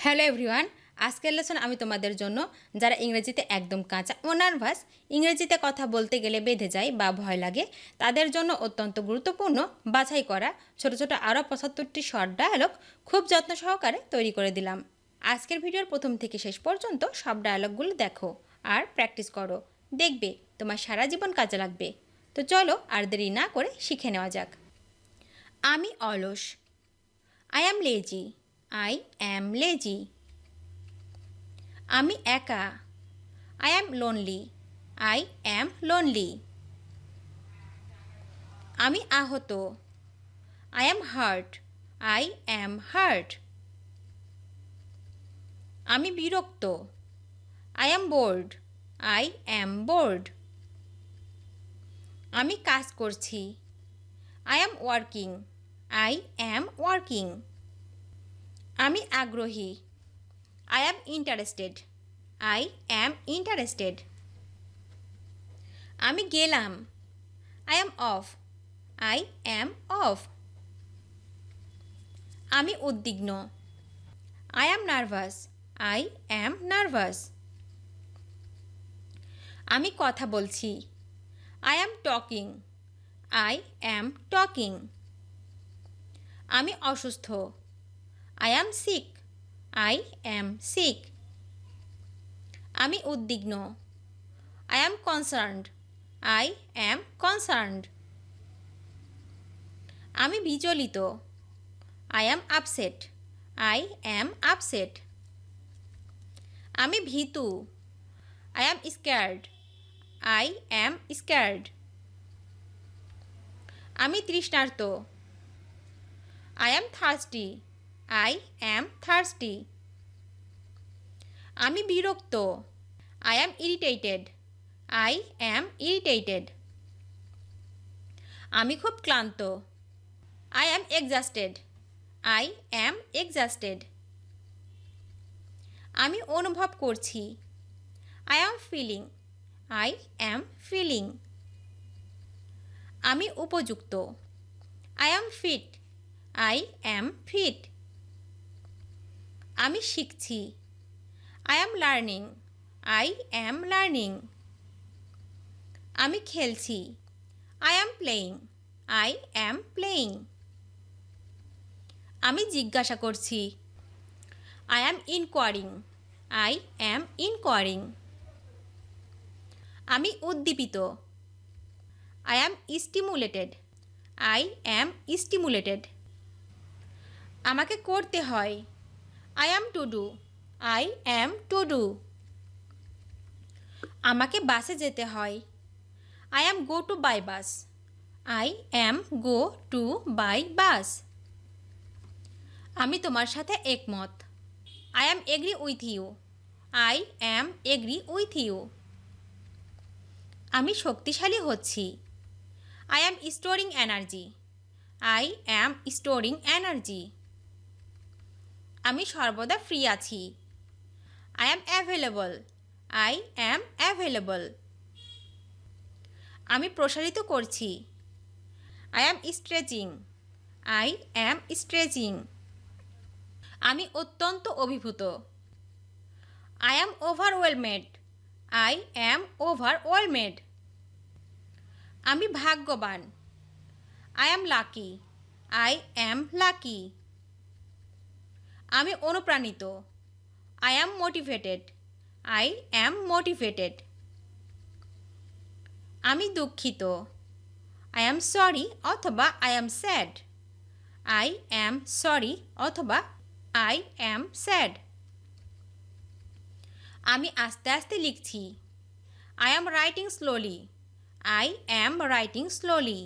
Hello everyone, আজকের lesson আমি তোমাদের জন্য যারা ইংরেজিতে একদম কাঁচা ও নার্ভাস, ইংরেজিতে কথা বলতে গেলে বেঁধে যায় বা ভয় লাগে, তাদের জন্য অত্যন্ত গুরুত্বপূর্ণ বাছাই করা ছোট ছোট আরও 75টি শর্ট ডায়ালগ খুব যত্ন সহকারে তৈরি করে দিলাম। আজকের ভিডিওর প্রথম থেকে শেষ পর্যন্ত সব ডায়ালগগুলো দেখো আর প্র্যাকটিস করো, দেখবে তোমার সারা জীবন কাজে লাগবে। তো চলো আর দেরি না করে শিখে নেওয়া যাক। আমি অলস, I am lazy, I am lazy. আমি একা, I am lonely, I am lonely. আমি আহত, I am hurt, I am hurt. আমি বিরক্ত, I am bored, I am bored. আমি কাজ করছি, I am working, I am working. আমি আগ্রহী, I am interested, I am interested. আমি গেলাম, I am off, I am off. আমি উদ্বিগ্ন, I am nervous, I am nervous. আমি কথা বলছি, I am talking, I am talking. আমি অসুস্থ, I am sick, I am sick. আমি উদ্বিগ্ন, I am concerned, I am concerned. আমি বিচলিত, I am upset, I am upset. আমি ভীতু, I am scared, I am scared. আমি তৃষ্ণার্ত, I am thirsty, I am thirsty. আমি বিরক্ত, I am irritated, I am irritated. আমি খুব ক্লান্ত, I am exhausted, I am exhausted. আমি অনুভব করছি, I am feeling, I am feeling. আমি উপযুক্ত, I am fit, I am fit. আমি শিখছি, I am learning, I am learning. আমি খেলছি, I am playing, I am playing. আমি জিজ্ঞাসা করছি, I am inquiring, I am inquiring. আমি উদ্দীপিত, I am stimulated, I am stimulated. আমাকে করতে হয়, I am to do, I am to do. আমাকে বাসে যেতে হয়, I am go to by bus, I am go to by bus. আমি তোমার সাথে একমত, I am agree with you, I am agree with you. আমি শক্তিশালী হচ্ছি, I am storing energy, I am storing energy. আমি সর্বদা ফ্রি আছি, I am available, I am available. আমি প্রসারিত করছি, I am stretching, I am stretching. আমি অত্যন্ত অভিভূত, I am overwhelmed, I am overwhelmed. আমি ভাগ্যবান, I am lucky, I am lucky. আমি অনুপ্রাণিত, I am motivated, I am motivated. আমি দুঃখিত, I am sorry অথবা I am sad, I am sorry অথবা I am sad. আমি আস্তে আস্তে লিখছি, I am writing slowly, I am writing slowly.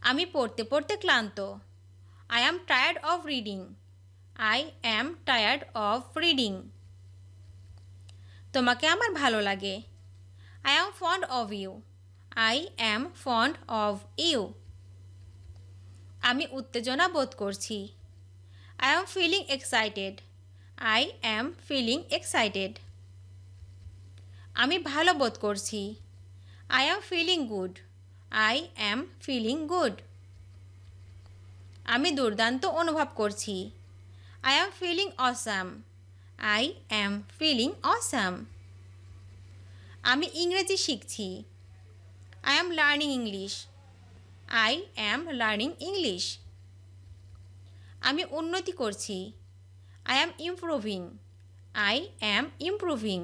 আমি পড়তে পড়তে ক্লান্ত, I am tired of reading, I am tired of reading. তোমাকে আমার ভালো লাগে, I am fond of you, I am fond of you. আমি উত্তেজনা বোধ করছি, I am feeling excited, I am feeling excited. আমি ভালো বোধ করছি, I am feeling good, I am feeling good. আমি দুর্দান্ত অনুভব করছি, I am feeling awesome. I am feeling awesome. আমি ইংরেজি শিখছি। I am learning English. I am learning English. আমি উন্নতি করছি। I am improving. I am improving.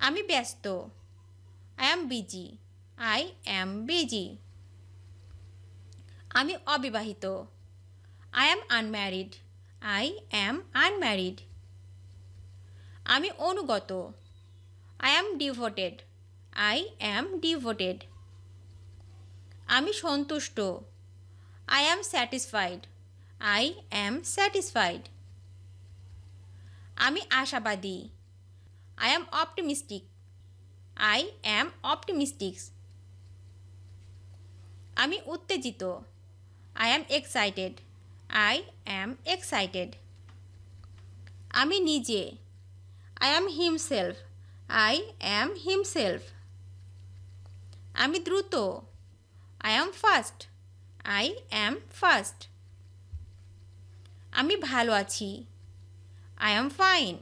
আমি ব্যস্ত। I am busy. I am busy. আমি অবিবাহিত। I am unmarried. I am unmarried. আমি অনুগত। I am devoted. I am devoted. আমি সন্তুষ্ট। I am satisfied. I am satisfied. আমি আশাবাদী। I am optimistic. I am optimistic. আমি উত্তেজিত। I am excited. I am excited. আমি নিজে। I am himself. I am himself. আমি দ্রুত। I am fast. I am fast. আমি ভালো আছি। I am fine.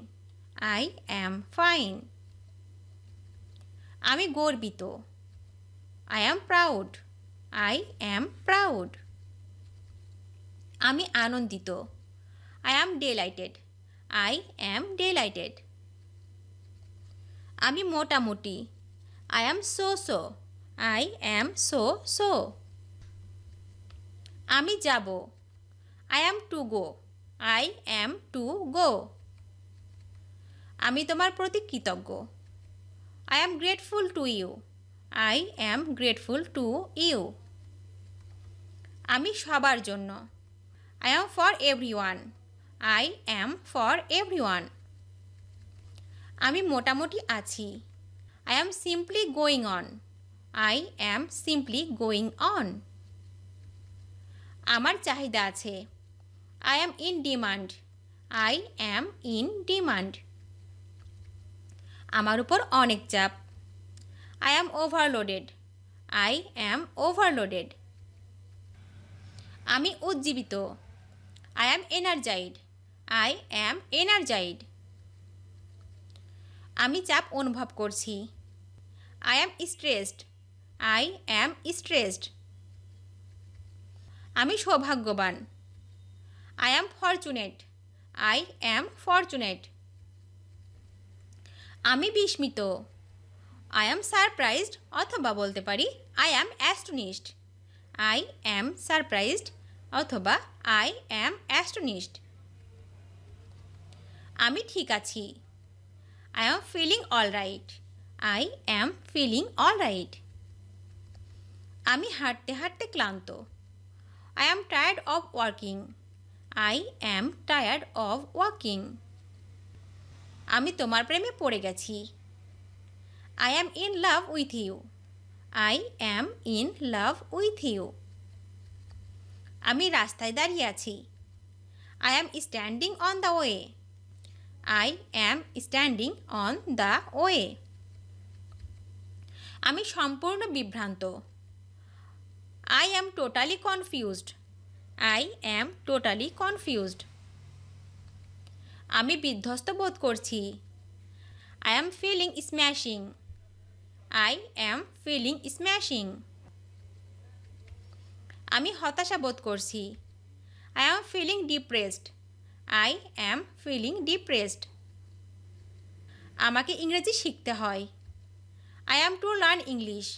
I am fine. আমি গর্বিত। I am proud. I am proud. আমি আনন্দিত। I am delighted. I am delighted. আমি মোটামুটি। I am so. I am so. আমি যাব। I am to go. I am to go. আমি তোমার প্রতি কৃতজ্ঞ। I am grateful to you. I am grateful to you. আমি সবার জন্য। I am for everyone. I am for everyone. আমি মোটামুটি আছি। I am simply going on. I am simply going on. আমার চাহিদা আছে। I am in demand. I am in demand. আমার উপর অনেক চাপ। I am overloaded. I am overloaded. আমি উজ্জীবিত। I am energized. I am energized. আমি চাপ অনুভব করছি। I am stressed. I am stressed. আমি সৌভাগ্যবান। I am fortunate. I am fortunate. আমি বিস্মিত। I am surprised অথবা বলতে পারি I am astonished. I am surprised অথবা I am astonished. আমি ঠিক আছি। I am feeling all right. I am feeling all right. আমি হাঁটতে হাঁটতে ক্লান্ত। I am tired of walking. I am tired of walking. আমি তোমার প্রেমে পড়ে গেছি। I am in love with you. I am in love with you. আমি রাস্তায় দাঁড়িয়ে আছি। I am standing on the way. I am standing on the way. আমি সম্পূর্ণ বিভ্রান্ত। I am totally confused. I am totally confused. আমি বিধ্বস্ত বোধ করছি। I am feeling smashing. I am feeling smashing. আমি হতাশা বোধ করছি। I am feeling depressed. I am feeling depressed. আমাকে ইংরেজি শিখতে হয়। I am to learn English.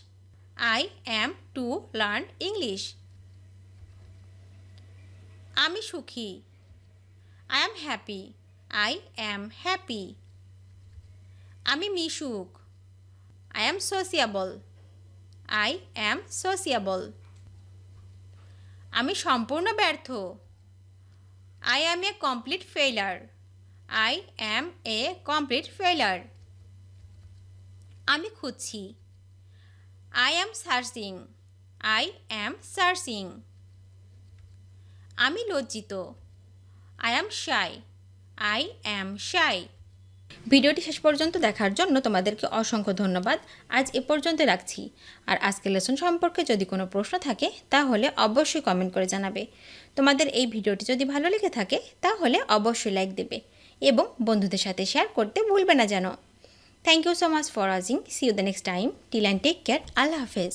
I am to learn English. আমি সুখী। I am happy. I am happy. আমি মিশুক। I am sociable. I am sociable. আমি সম্পূর্ণ ব্যর্থ। I am a complete failure. I am a complete failure. আমি খুঁজছি। I am searching. I am searching. আমি লজ্জিত। I am shy. I am shy. ভিডিওটি শেষ পর্যন্ত দেখার জন্য তোমাদেরকে অসংখ্য ধন্যবাদ। আজ এ পর্যন্ত রাখছি। আর আজকের লেসন সম্পর্কে যদি কোনো প্রশ্ন থাকে তাহলে অবশ্যই কমেন্ট করে জানাবে। তোমাদের এই ভিডিওটি যদি ভালো লেগে থাকে তাহলে অবশ্যই লাইক দেবে এবং বন্ধুদের সাথে শেয়ার করতে ভুলবে না যেন। Thank you so much for watching. See you the next time. Till and take care. আল্লাহ হাফেজ।